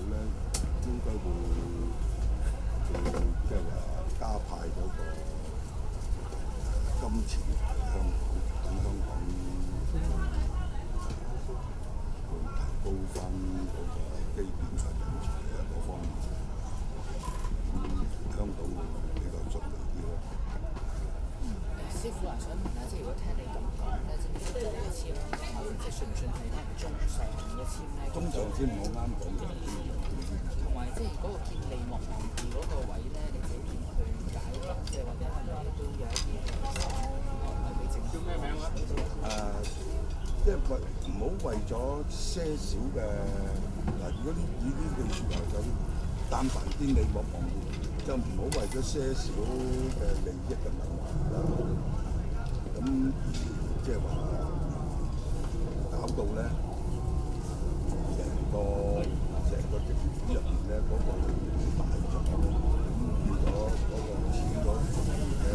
咧，應該會即係話加派嗰個金錢嚟香港，等香港會提高翻嗰個基建啊、人才啊嗰方面，香港會比較順利啲咯。師傅想問下，即係如果聽你咁講咧，即係你做一簽，即係算唔算係可能中上嘅簽咧？中上簽我啱講嘅，同埋即係嗰個見利莫忘義嗰個位咧，你自己點去解讀？即係或者係咪都有一啲係俾政府叫咩名啊？即係唔好為咗些少嘅嗱，如果以呢句説話就但凡見利莫忘義，就唔好為咗些少嘅利益嘅問題啦。咁即係話搞到咧，成個政府入邊咧嗰個大咗，咁變咗嗰個錢嗰方面咧，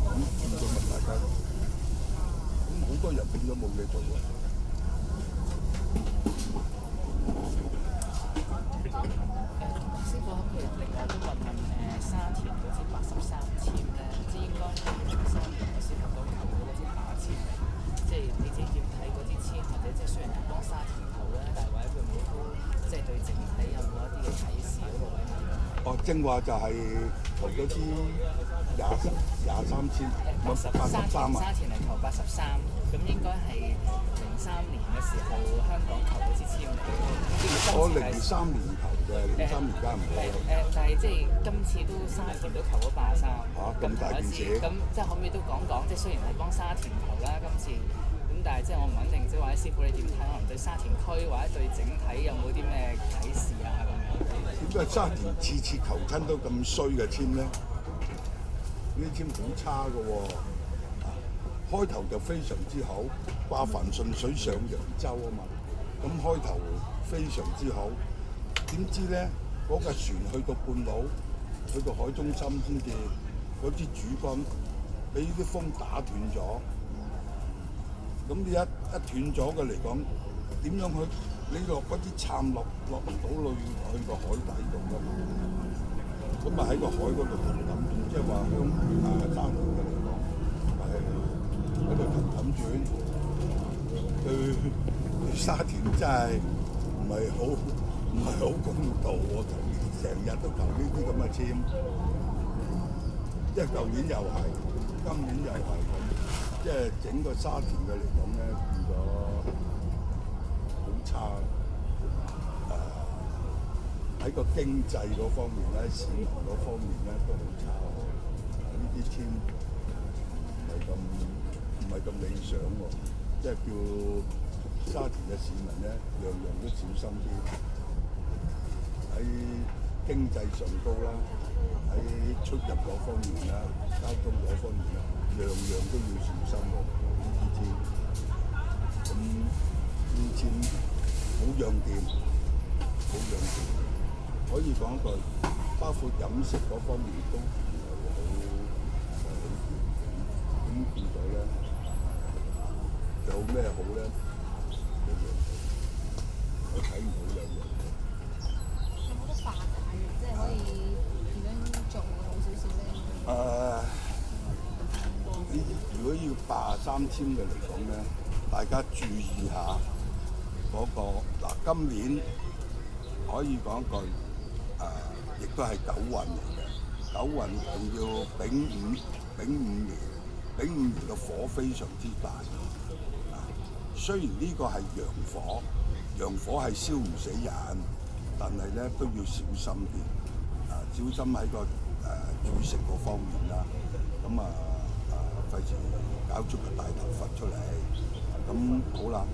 咁變咗咪大家咁好多人變咗冇嘢做喎。師傅可唔可以另外都問沙田嗰支83簽咧，即係應該係3年嘅時候都求到嗰支8簽嚟，即係你自己點睇嗰支簽，或者即係雖然係幫沙田求咧，但係或者會唔會都即係對整體有冇一啲嘅啟示嗰個位點樣？哦，正話就係求嗰支23簽，83啊！沙田嚟求83，咁應該係03年嘅時候香港求嗰支簽嚟。我03年求嘅，03年梗係唔會啦。但係即係今次都沙田都求咗83。嚇咁大件事！咁即係可唔可以都講講？即係雖然係幫沙田求啦，今次咁，但係即係我唔肯定，即係或者師傅你點睇？可能對沙田區或者對整體有冇啲咩啟示啊咁樣？點解沙田次求親都咁衰嘅簽咧？呢啲簽好差嘅喎，開頭就非常之好，掛帆順水上揚州啊嘛，咁開頭非常之好，點知咧嗰架船去到半路，去到海中心先至嗰支主幹俾啲風打斷咗，咁你一斷咗嘅嚟講，點樣去？你落嗰支撐落唔到去個海底度㗎嘛？咁啊喺個海嗰度氹氹轉，即係話沙田嘅嚟講，係喺度氹氹轉，對沙田真係唔係好公道喎，成日都求呢啲咁嘅簽，即係舊年又係，今年又係咁，即係整個沙田嘅嚟講咧變咗好差。喺個經濟嗰方面咧，市民嗰方面咧都好差。呢啲簽唔係咁理想喎，即係叫沙田嘅市民咧，樣樣都小心啲。喺經濟上高啦，喺出入嗰方面啦，交通嗰方面啦，樣樣都要小心喎。呢啲簽，咁呢簽好樣掂，好樣掂。可以講一句，包括飲食嗰方面都唔係好咁變咗咧，有咩好咧？我睇唔到有樣。有冇得化解嘅？即係可以點樣做好少少咧？如果要83簽嘅嚟講咧，大家注意下嗰個嗱，今年可以講一句。亦都係九運嚟嘅，九運仲要丙午年，丙午年嘅火非常之大。雖然呢個係陽火，陽火係燒唔死人，但係咧都要小心啲，小心喺個煮食嗰方面啦。咁費事搞出個大頭佛出嚟。咁好啦，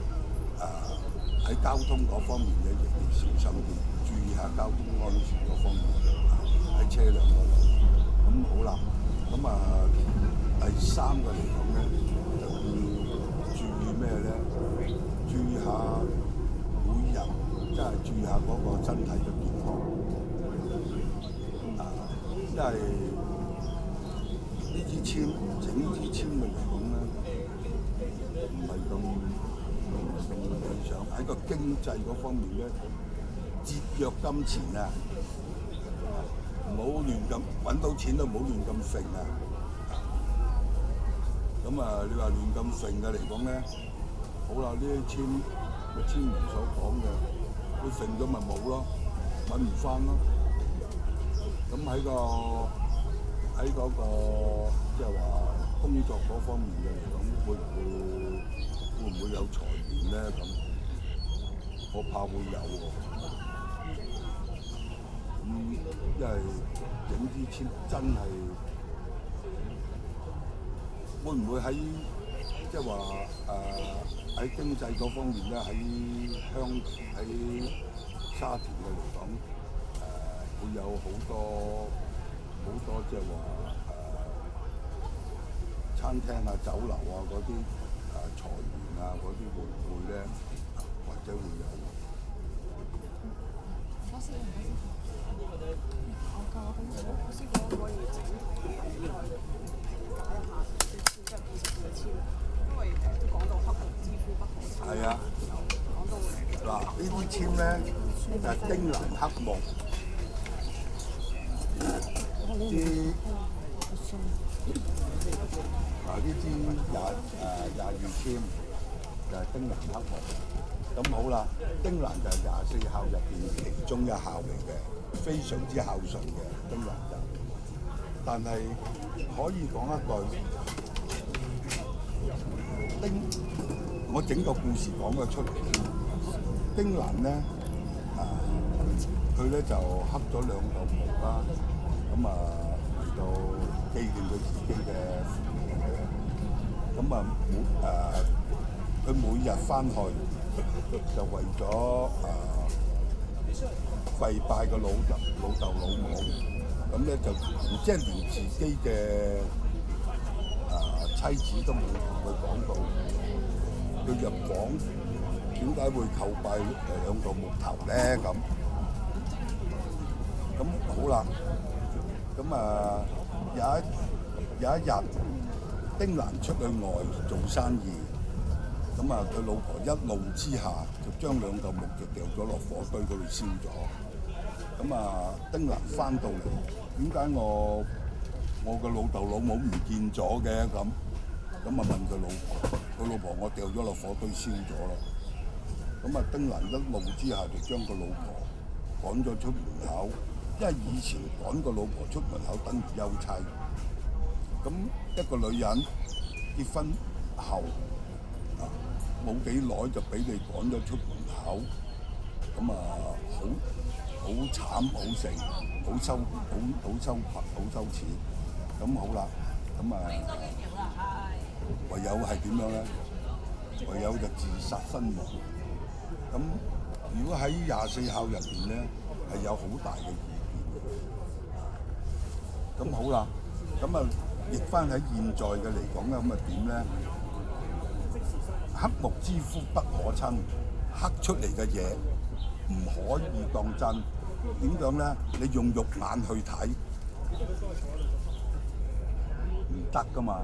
喺交通嗰方面咧，亦要小心啲，注意下交通安全嗰方面，喺車輛嗰度。咁好啦，第三個嚟講咧，就要注意咩咧？注意下每日即係注意下嗰個身體嘅健康。因為呢支簽整支簽嘅嚟講咧，唔係咁理想。喺個經濟嗰方面咧，節約金錢啊，唔好亂咁揾到錢都唔好亂咁揈啊！咁啊，你話亂咁揈嘅嚟講咧，好啦，呢啲簽名所講嘅，佢揈咗咪冇咯，揾唔翻咯。咁喺嗰個即係話工作嗰方面嘅嚟講，會唔會有裁員咧？咁我怕會有喎。因為整支簽真係會唔會喺即係話喺經濟嗰方面咧，喺沙田嘅嚟講會有好多即係話餐廳啊、酒樓啊嗰啲裁員啊嗰啲會唔會咧？或者會有？我師傅可以整體評價一下即係其實佢嘅簽，因為都講到黑幕之夫不可侵。係啊，講到嗱呢啲簽咧就係丁蘭黑幕啲呢支22簽就係丁蘭黑幕。咁好啦，丁蘭就係24校入邊其中一校嚟嘅，非常之孝順嘅丁蘭就。但係可以講一句，我整個故事講咗出嚟。丁蘭咧佢咧就刻咗2道木啦，咁嚟到紀念佢自己嘅父母嘅。咁佢每日翻去就為咗跪拜個老豆老母，咁咧就即係連自己嘅妻子都冇同佢講到，佢入房點解會叩拜2個木頭咧？咁好啦，咁有一日，丁蘭出去外做生意，咁佢老婆一怒之下就將2嚿木就掉咗落火堆嗰度燒咗。咁丁蘭翻到嚟，點解我個老豆老母唔見咗嘅？咁問佢老婆，我掉咗落火堆燒咗啦。咁丁蘭一怒之下就將個老婆趕咗出門口，因為以前趕個老婆出門口等於休妻。咁一個女人結婚後冇幾耐就俾你趕咗出門口，咁好慘好成，好羞恥。咁好啦，唯有係點樣咧？唯有就自殺身亡。咁如果喺24孝入邊咧，係有好大嘅意見。咁好啦，譯翻喺現在嘅嚟講咧，點咧？黑幕之夫不可親，黑出嚟嘅嘢唔可以當真。點樣咧？你用肉眼去睇唔得噶嘛，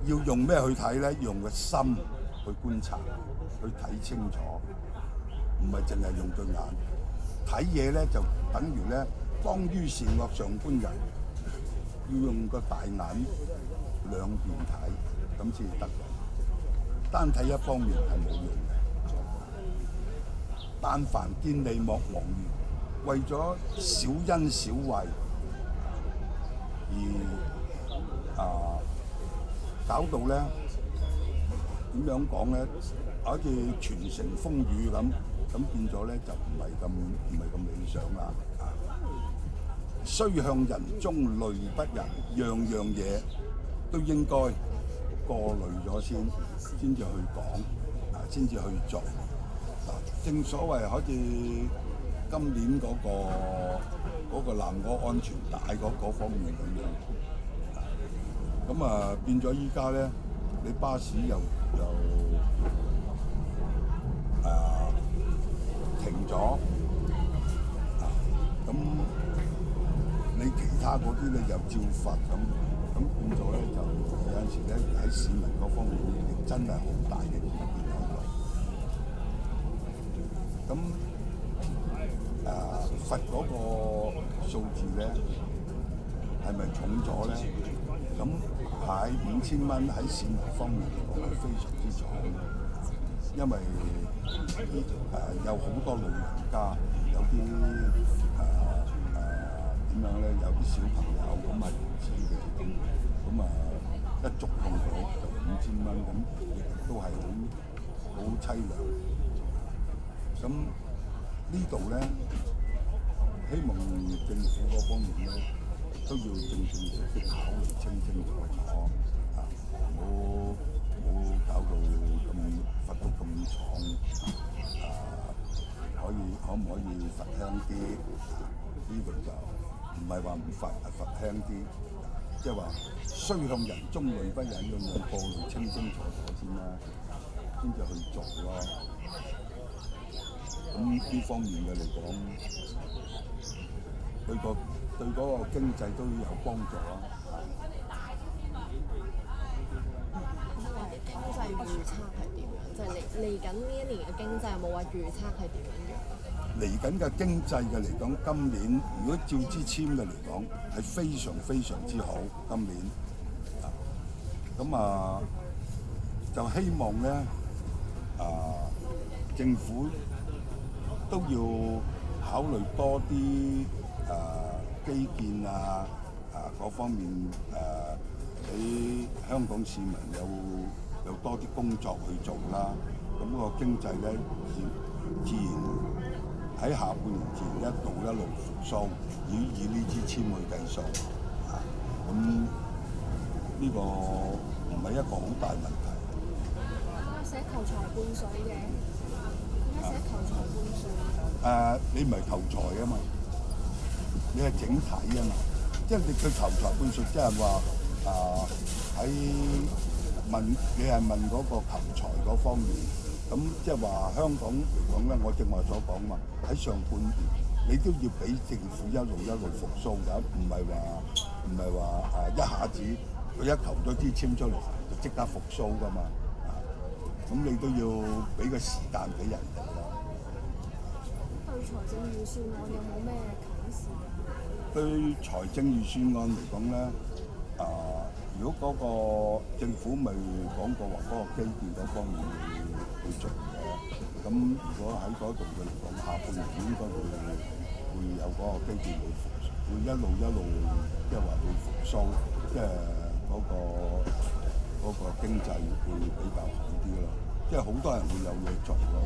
要用咩去睇咧？用個心去觀察，去睇清楚，唔係淨係用對眼睇嘢咧，就等於咧當於善惡上觀人，要用個大眼兩邊睇，咁先得嘅。單睇一方面係冇用嘅。但凡見利莫忘義，為咗小恩小惠而搞到咧點樣講咧？好似全城風雨咁變咗咧就唔係咁理想啦。須向人中慮不仁，樣樣嘢都應該過濾咗先至去講，先至去做。正所謂好似今年嗰個南柯安全帶嗰方面咁樣，變咗依家咧，你巴士又停咗，咁你其他嗰啲咧又照罰咁變咗咧就有陣時咧喺市民嗰方面亦真係好大嘅意見喺度。咁罰嗰個數字咧係咪重咗咧？咁喺5000蚊喺市民方面嚟講係非常之重，因為有好多老人家，有啲點樣咧？有啲小朋友咁係唔知嘅，咁一觸碰到就5000蚊，咁亦都係好凄涼。咁呢度咧，希望政府嗰方面咧都要正式考慮清楚唔好搞到咁罰到咁重可唔可以罰輕啲？呢度就唔係話唔罰，係罰輕啲，即係話須向人中慮不忍咁樣過濾清楚先啦，先至去做咯。咁呢方面嘅嚟講，對嗰個經濟都有幫助啊！經濟預測係點樣？就係嚟緊呢一年嘅經濟有冇話預測係點樣？嚟緊嘅經濟嘅嚟講，今年如果照支簽嘅嚟講，係非常之好。今年就希望咧政府都要考慮多啲基建嗰方面俾香港市民有多啲工作去做啦。咁個經濟咧自然喺下半年前一路復甦，以呢支簽去計數咁呢個唔係一個好大問題。點解寫求財半水嘅？點解寫求財半水？你唔係求財啊嘛，你係整體啊嘛，即係佢求財半水，即係話你係問嗰個求財嗰方面。咁即係話香港嚟講咧，我正話所講嘛，喺上半年你都要俾政府一路復甦㗎，唔係話一下子佢一投咗支簽出嚟就即刻復甦㗎嘛。咁你都要俾個時間俾人哋咯。對財政預算案有冇咩啟示啊？對財政預算案嚟講咧，如果嗰個政府咪講過話嗰個基建嗰方面會做嘅，咁如果喺嗰度嘅嚟講，下半年應該會有嗰個基建會一路即係話會復甦，即係嗰個經濟會比較好啲咯，即係好多人會有嘢做咯。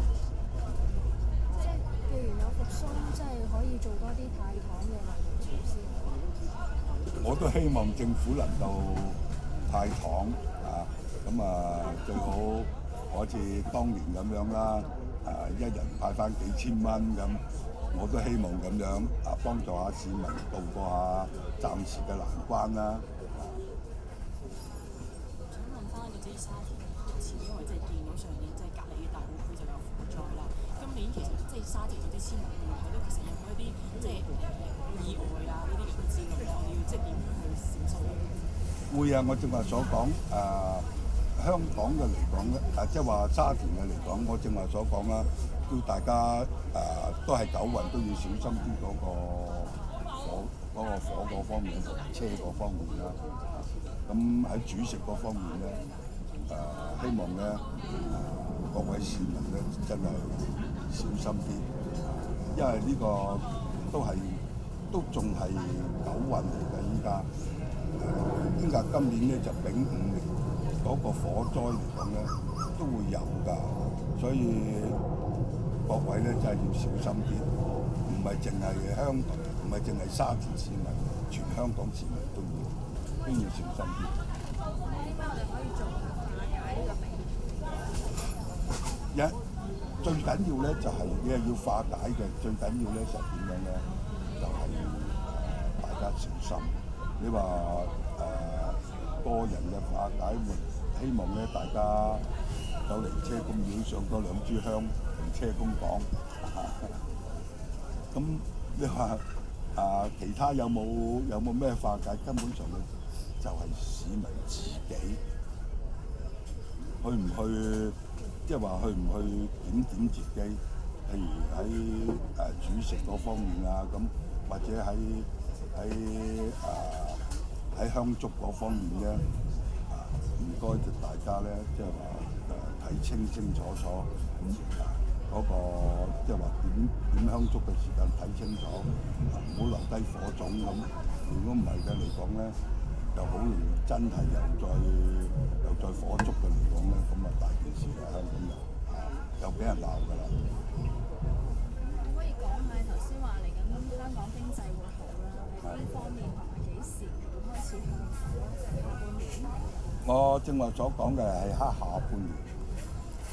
即係既然有復甦，即係可以做多啲派糖嘅惠民措施。我都希望政府能夠派糖最好好似當年咁樣啦，一人派翻幾千蚊咁，我都希望咁樣幫助下市民渡過下暫時嘅難關啦。想問翻嗰啲沙田嘅事，因為即係見到上年即係隔離嘅大埔區就有火災啦。今年其實即係沙田嗰啲村民會睇到，其實有冇一啲即係意外呢啲咁嘅事咁，我哋要即係點樣去小心？會啊！我正話所講香港嘅嚟講咧，即係話沙田嘅嚟講，我正話所講啦，叫大家都係九運都要小心啲嗰個火嗰方面，車嗰方面啦。咁喺煮食嗰方面咧，希望咧各位市民咧真係小心啲，因為呢個都仲係九運嚟嘅依家。應該今年咧就丙午年嗰個火災嚟講咧都會有㗎，所以各位咧真係要小心啲，唔係淨係香港，唔係淨係沙田市民，全香港市民都要小心啲。點解我哋可以做化解呢個病？最緊要咧就係你係要化解嘅，最緊要咧就係點樣咧？就係大家小心。你話個人嘅化解，希望咧大家走嚟車公廟上多2支香同車公講。咁你話其他有冇咩化解？根本上咧就係市民自己去唔去，即係話去唔去檢點自己，譬如喺煮食嗰方面啊，咁或者喺香燭嗰方面咧，唔該就大家咧，即係話睇清清楚楚嗰個即係話點香燭嘅時間睇清楚，唔好留低火種咁。如果唔係嘅嚟講咧，就好容易真係又再火燭嘅嚟講咧，咁啊大件事啦，香港又俾人鬧㗎啦。可唔可以講下頭先話嚟緊香港經濟會好啦？喺邊方面同埋幾時開始向好？下半年？我正話所講嘅係下半年，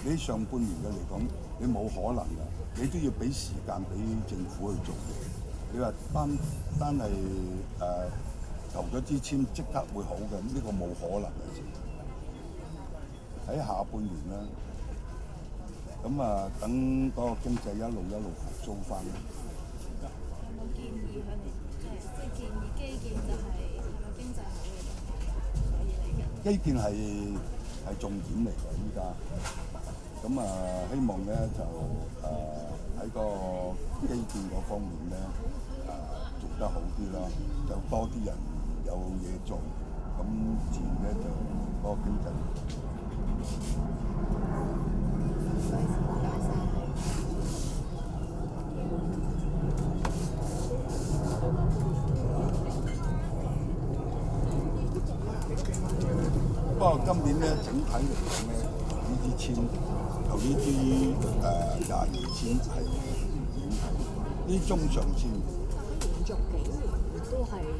你上半年嘅嚟講，你冇可能㗎，你都要俾時間俾政府去做嘢。你話單係投咗支簽即刻會好嘅，呢個冇可能嘅事。喺下半年啦，咁等嗰個經濟一路復甦翻。有冇建議佢哋即係建議基建就係咪經濟好嘅所以嚟緊？基建係重點嚟嘅依家，咁希望咧就喺個基建嗰方面咧做得好啲啦，就多啲人有嘢做，咁自然咧就嗰個經濟。不過今年咧整體嚟講咧，呢支簽由呢支22簽係影響，呢中上簽連續幾年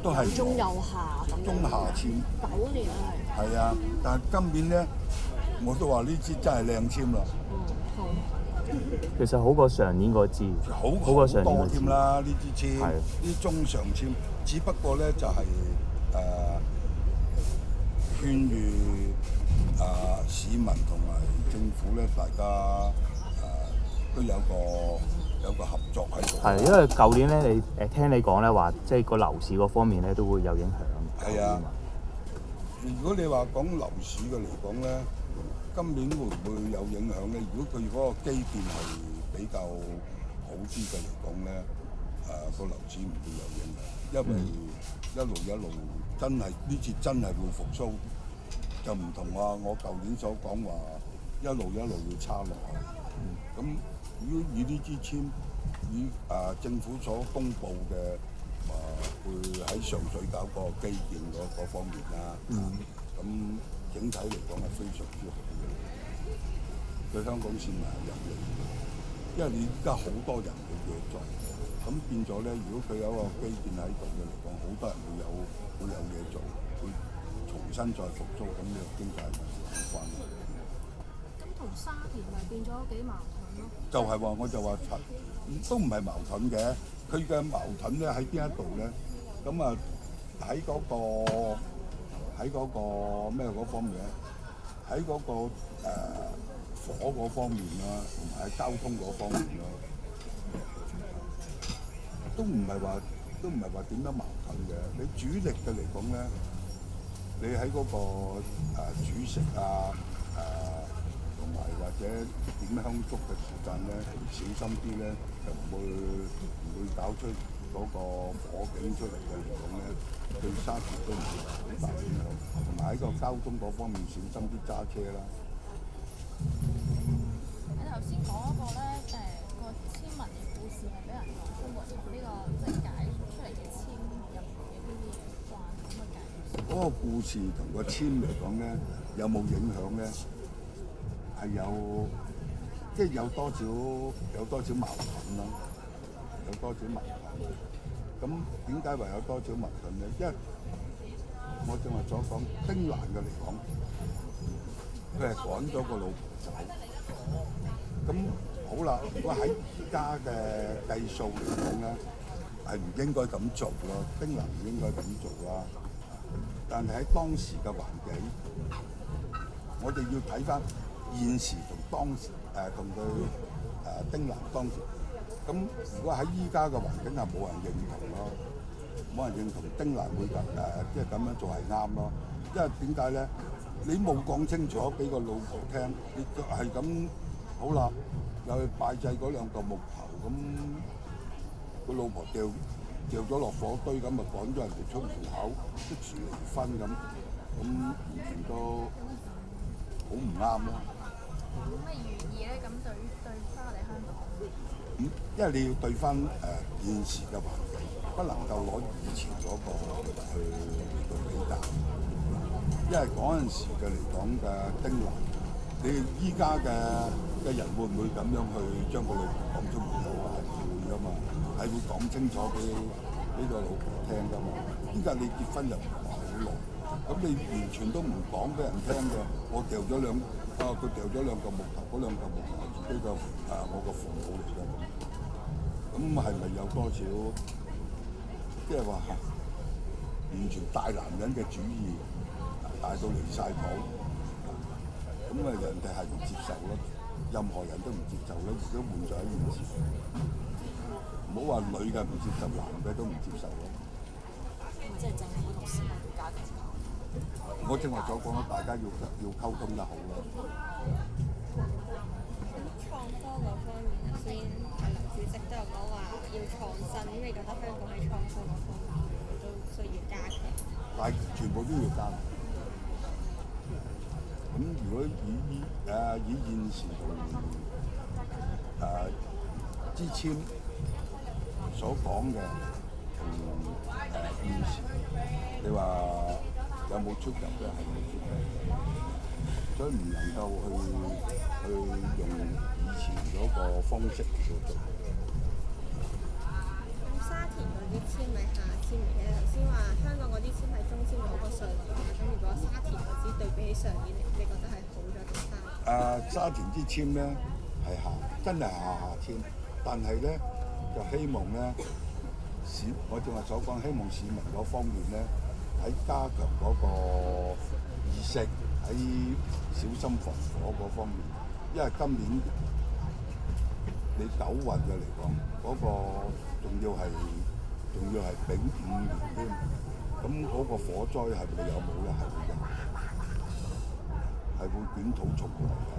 都係中有下咁樣。中下簽9年啦係。係啊，但係今年咧，我都話呢支真係靚簽啦，好。其實好過上年嗰支，好過上年嗰支多添啦。呢支簽，係呢中上簽，只不過咧就係勸喻市民同埋政府咧，大家都有個合作喺度。係因為舊年咧，你聽你講咧話，即係個樓市嗰方面咧都會有影響。係啊，如果你話講樓市嘅嚟講咧，今年會唔會有影響咧？如果佢嗰個基建係比較好啲嘅嚟講咧，個樓市唔會有影響，因為一路真係呢次真係會復甦，就唔同話我舊年所講話一路會差落去。咁如果以呢支簽，以政府所公佈嘅會喺上水搞個基建嗰方面啦，咁整體嚟講係非常之好嘅，對香港市民係有利嘅，因為你而家好多人冇嘢做，咁變咗咧，如果佢有個基建喺度嘅嚟講，好多人會有嘢做，會重新再復甦，咁呢個經濟咪好翻。咁同沙田咪變咗幾矛盾咯？就係話我就話都唔係矛盾嘅，佢嘅矛盾咧喺邊一度咧？咁喺嗰個咩嗰方面咧？喺嗰個火嗰方面啦，同埋喺交通嗰方面啦，都唔係話點樣矛盾嘅。你主力嘅嚟講咧，你喺嗰個煮食同埋或者點香燭嘅時間咧，小心啲咧，就唔會搞出嗰個火警出嚟嘅嚟講咧，對沙田都唔會好大影響。同埋喺個交通嗰方面小心啲揸車啦。你頭先講嗰個咧，個簽文嘅故事係俾人講出嚟，同呢個即係解出嚟嘅簽入面嘅邊啲嘢關？咁嘅解？嗰個故事同個簽嚟講咧，有冇影響咧？係有，即係有多少矛盾咯，有多少矛盾。咁點解話有多少矛盾咧？因為我正話所講，丁蘭嘅嚟講，佢係趕咗個老婆走。咁好啦，如果喺而家嘅計數嚟講咧，係唔應該咁做咯。丁蘭唔應該咁做啦。但係喺當時嘅環境，我哋要睇翻現時同當時同佢丁蘭當時。咁如果喺依家嘅環境係冇人認同咯，冇人認同丁蘭會即係咁樣做係啱咯。因為點解咧？你冇講清楚俾個老婆聽，你係咁好啦。又去拜祭嗰兩嚿木頭，咁個老婆掉咗落火堆，咁咪趕咗人哋出門口，即時離婚咁，完全都好唔啱咯。有咩寓意咧？咁對翻我哋香港，因為你要對翻現時嘅環境，不能夠攞以前嗰個去比較。因為嗰陣時嘅嚟講嘅丁蘭，你依家嘅人會唔會咁樣去將個老婆講出門口啊？係會噶嘛，係會講清楚俾呢個老婆聽噶嘛。依家你結婚又唔係好耐，咁你完全都唔講俾人聽嘅，佢掉咗兩嚿木頭，嗰兩嚿木頭自己個我個父母嚟㗎，咁係咪有多少即係話完全大男人嘅主義？大到離晒譜，咁人哋係唔接受咯，任何人都唔接受咯，而家換咗一件事，唔好話女嘅唔接受，男嘅都唔接受咯。即係政府同市民要加強溝通。我正話所講啦，大家要溝通得好咯。創科嗰方面，頭先係梁主席都有講話要創新，咁你覺得香港喺創科嗰方面都需要加強？但係全部都要加。咁如果以現時之前所講嘅同現時，你話有冇出入嘅係冇出入，所以唔能夠去用以前嗰個方式去做。咁沙田嗰啲簽咪下簽嚟嘅？頭先話香港嗰啲簽係中簽攞個上年，咁如果沙田嗰啲對比起上年嚟，你覺得係好咗定差？沙田啲簽咧係真係下簽，但係咧就希望咧我正話所講，希望市民嗰方面咧喺加強嗰個意識，喺小心防火嗰方面，因為今年你9運嘅嚟講，嗰個仲要係丙午年添，咁嗰個火災係咪有冇咧？係會有，係會捲土重來嘅。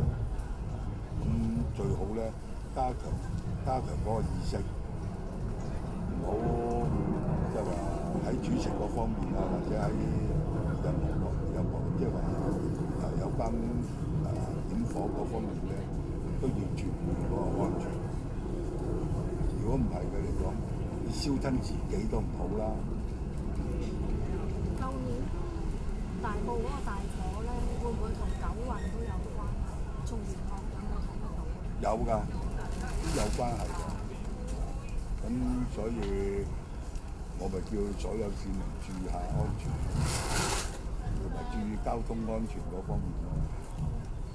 咁最好咧加強嗰個意識，唔好即係話喺煮食嗰方面啊，或者喺任何即係話有關點火嗰方面咧，都要注意嗰個安全。如果唔係嘅嚟講，你燒親自己都唔好啦。舊年大埔嗰個大火咧，會唔會同9運都有關係？從玄學有冇睇得到？有㗎，都有關係㗎。咁所以我咪叫所有市民注意下安全，同埋注意交通安全嗰方面咯。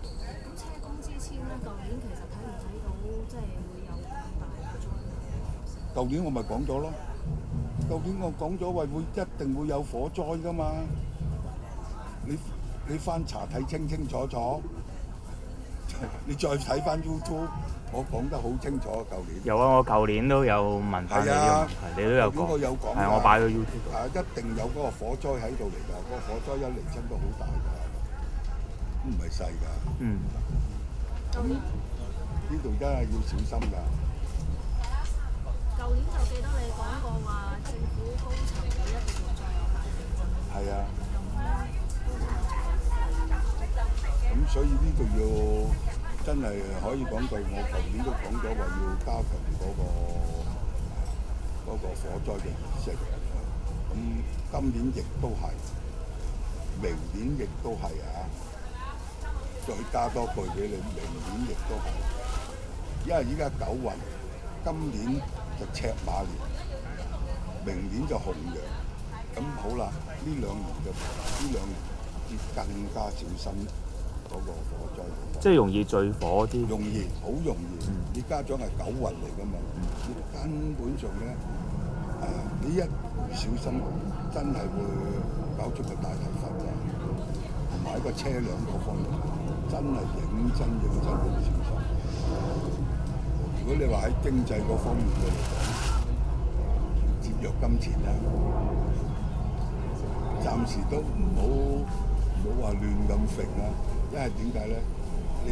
咁車公之簽咧，舊年其實睇唔睇到，即係會有咁大嘅災難？舊年我咪講咗咯，舊年我講咗話一定會有火災㗎嘛。你翻查睇清清楚楚，你再睇翻 YouTube， 我講得好清楚。舊年有啊，我舊年都有問翻你呢個問題，你都有講。我有講。係我擺咗 YouTube。一定有嗰個火災喺度嚟㗎，嗰個火災一嚟親都好大㗎，都唔係細㗎。嗯。舊年呢度真係要小心㗎。舊年就記得你講過話，政府高層會一定要再有大競爭。係啊。咁所以呢度要真係可以講句，我舊年都講咗話要加強嗰個火災嘅意識。咁今年亦都係，明年亦都係啊！再加多句俾你，明年亦都係。因為依家9運，今年就赤馬年，明年就紅羊。咁好啦，呢兩年要更加小心嗰個火災。即係容易墜火啲。容易，好容易。你家長係9運嚟㗎嘛，你根本上咧你一唔小心，真係會搞出個大頭佛㗎。同埋喺個車輛嗰方面，真係認真要小心。如果你話喺經濟嗰方面嘅嚟講，節約金錢啦，暫時都唔好話亂咁揈啦。因為點解咧？你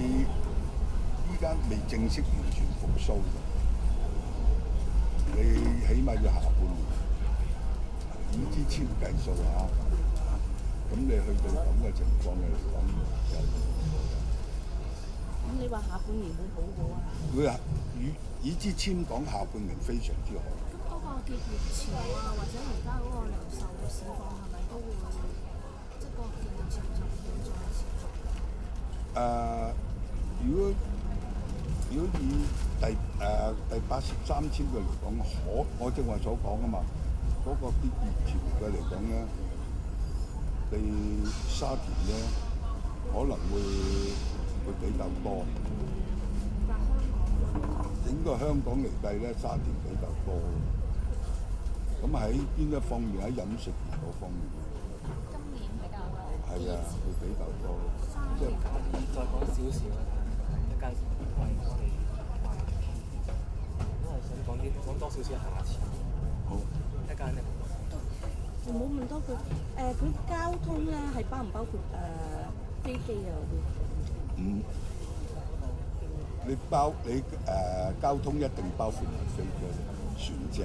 依家未正式完全復甦嘅。你起碼要下半年，以支簽計數嚇，咁你去到咁嘅情況嚟講，就咁你話下半年會好好啊？會係以支簽講下半年非常之好。嗰個結業潮啊，或者而家嗰個零售市況係咪都會即係個結業潮就唔會再持續？如果以第83簽嘅嚟講，我正話所講啊嘛，嗰、個結業潮嘅嚟講咧，你沙田咧可能會比較多。但香港整個香港嚟計咧，沙田比較多。咁喺邊一方面？喺飲食業嗰方面。今年比較多。係啊，會比較多。即係再講少少啦，一間因為我哋都係想講多少少下次。好。一間咧。唔好問多句，佢交通咧係包唔包括飛機啊嗰啲？你交通一定包括埋飛機、船隻。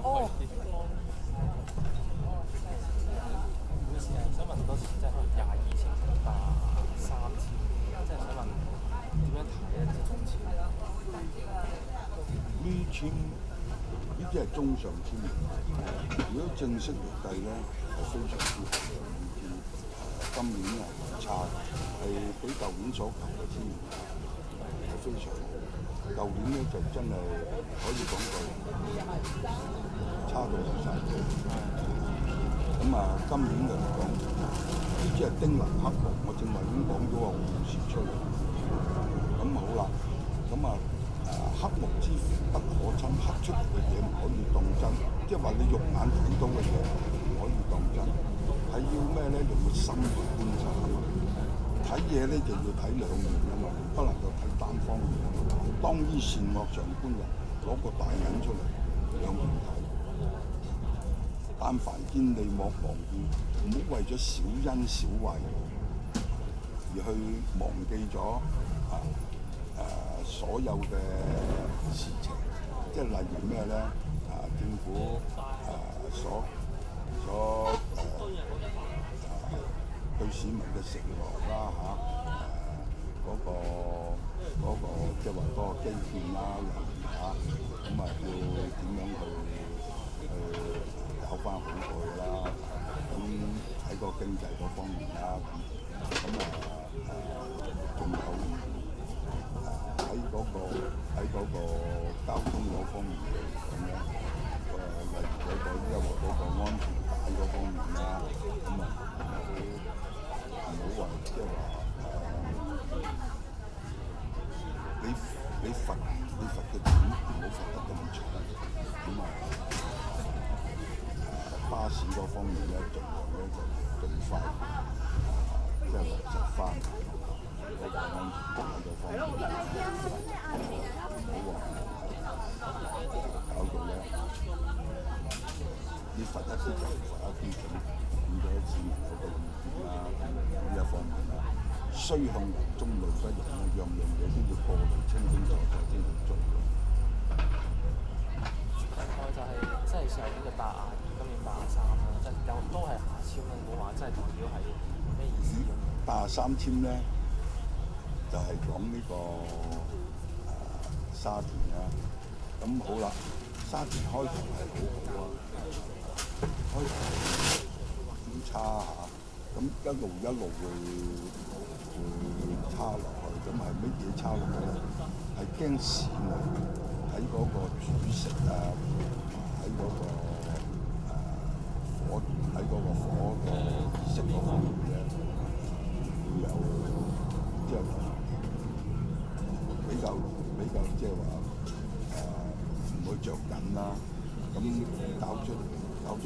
哦。想問多次，即係可能22簽同83簽，即係想問點樣睇咧？啲中簽呢簽呢啲係中上簽，如果正式嚟計咧係非常之好嘅呢簽。今年係唔差嘅，係比舊年所求嘅簽係非常好。舊年咧就真係可以講到差到流晒嘅。咁今年嚟講，呢支係丁蘭黑木，我正話已經講咗個故事出嚟。咁好啦，黑木之父不可侵，黑出嚟嘅嘢唔可以當真，即係話你肉眼睇到嘅嘢唔可以當真，係要咩咧？用個心去觀察啊嘛。睇嘢咧就要睇兩面啊嘛，不能夠睇單方面。當依善惡上觀人，攞個大銀出嚟兩面睇。但凡見利莫忘義，唔好為咗小恩小惠而去忘記咗所有嘅事情，即係例如咩咧？政府對市民嘅承諾啦嗰個即係話嗰個基建啦，咁要點樣去搞翻好佢啦？咁喺個經濟嗰方面啦，仲有喺嗰個交通嗰方面咁咧，例如嗰個安全帶嗰方面啦，咁唔好話即係話你罰嘅錢唔好罰得咁重，咁巴士嗰方面咧，盡量咧就盡快即係落實翻嗰個安全帶嗰方面，唔好話搞到咧你罰一啲就罰一啲，咁變咗市民有個意見啦，呢一方面啦，須向人中路不容啦，樣樣嘢都要過濾清清楚楚先去做。大概就係即係上年就82，今年83啦，即係都係下簽啦，冇話真係代表係咩意思83簽咧就係講呢個沙田啦。咁好啦，沙田開頭係好好啊，開頭唔差嚇，咁一路會差落去，咁係乜嘢差落去咧？係驚市民喺嗰個煮食啊，喺嗰個火個儀式嗰方面咧，會有即係比較即係話唔會着緊啦，咁搞出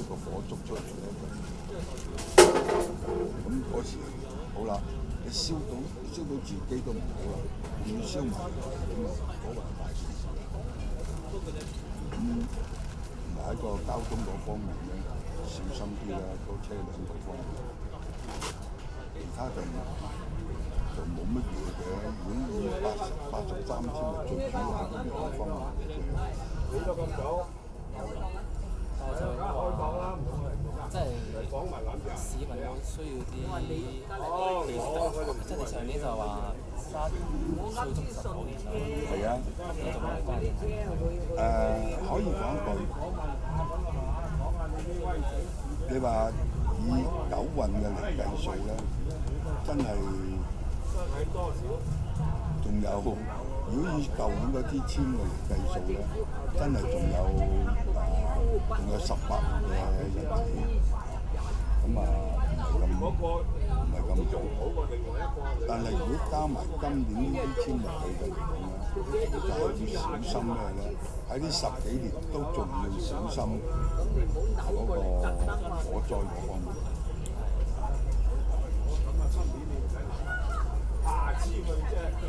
個火燭出嚟咧，咁嗰時好啦，你燒到自己都唔好啦，仲要燒埋人，咁啊嗰個係大件事。咁同埋喺個交通嗰方面咧，小心啲啦，個車輛嗰方面。其他就冇乜嘢嘅，如果以83簽嚟最主要係個地方面嘅啫。即係市民都需要啲技術，即係你上年就話沙田需要足19年啦。係啊，可以講句，你話以九運嘅嚟計數咧，真係仲有，如果以舊年嗰啲簽嘅嚟計數咧，真係仲有18年嘅日子，咁啊唔係咁好。但係如果加埋今年呢啲簽入去嘅嚟講咧，就係要小心咩咧？喺呢10幾年都仲要小心嗰個火災嗰方面。咁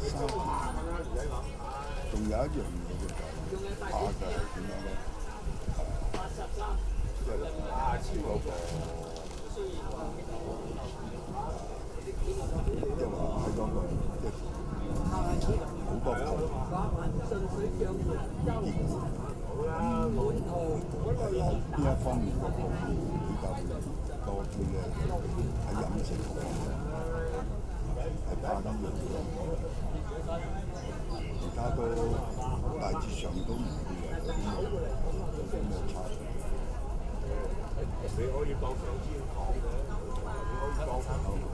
沙田仲有一樣嘢嘅就係怕嘅係點樣咧？即係嗰個即係話喺嗰個即係好多鋪邊一方面嘅鋪比較多啲咧？喺飲食嗰方面係怕呢樣嘢，其他都大致上都唔會有啲咩差錯。你可以當上天堂嘅，你可以當上天堂。